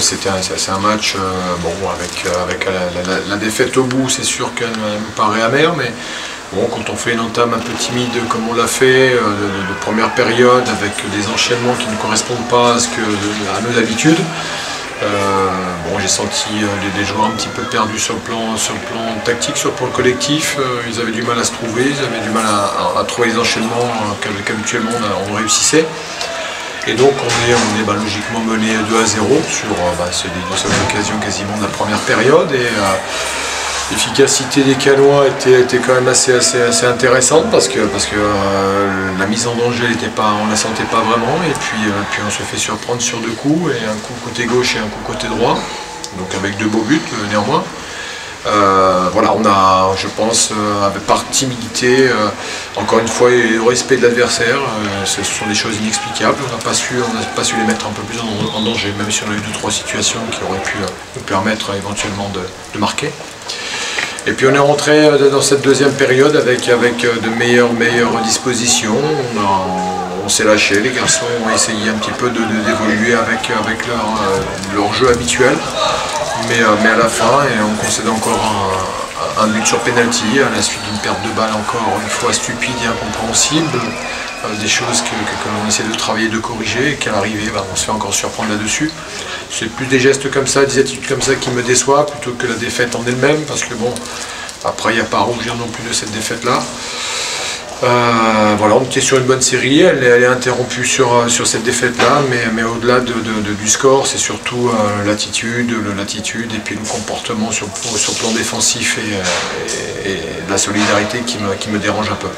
c'est un match bon, avec la défaite au bout, c'est sûr qu'elle me paraît amère, mais bon, quand on fait une entame un peu timide comme on l'a fait, de première période, avec des enchaînements qui ne correspondent pas à nos habitudes, bon, j'ai senti des joueurs un petit peu perdus sur le plan tactique, sur le plan collectif. Ils avaient du mal à se trouver, ils avaient du mal à trouver les enchaînements qu'habituellement on réussissait. Et donc on est logiquement mené 2-0 sur ces deux occasions quasiment de la première période. Et l'efficacité des Canois était quand même assez intéressante parce que la mise en danger, on ne la sentait pas vraiment. Et puis on se fait surprendre sur deux coups, et un coup côté gauche et un coup côté droit. Donc avec deux beaux buts néanmoins. Voilà, on a, je pense, par timidité, encore une fois, et au respect de l'adversaire, ce sont des choses inexplicables. On n'a pas su les mettre un peu plus en danger, même si on a eu 2-3 situations qui auraient pu nous permettre éventuellement de marquer. Et puis on est rentré dans cette deuxième période avec de meilleures dispositions. On s'est lâché, les garçons ont essayé un petit peu d'évoluer avec leur jeu habituel. Mais à la fin, et on concède encore un but sur penalty à la suite d'une perte de balle encore une fois stupide et incompréhensible. Des choses que l'on essaie de travailler, de corriger, et qu'à l'arrivée, on se fait encore surprendre là-dessus. C'est plus des gestes comme ça, des attitudes comme ça qui me déçoivent, plutôt que la défaite en elle-même, parce que bon, après il n'y a pas à rougir non plus de cette défaite-là. Voilà, on était sur une bonne série, elle est interrompue sur cette défaite-là, mais au-delà du score, c'est surtout l'attitude et puis le comportement sur le plan défensif et la solidarité qui me dérange un peu.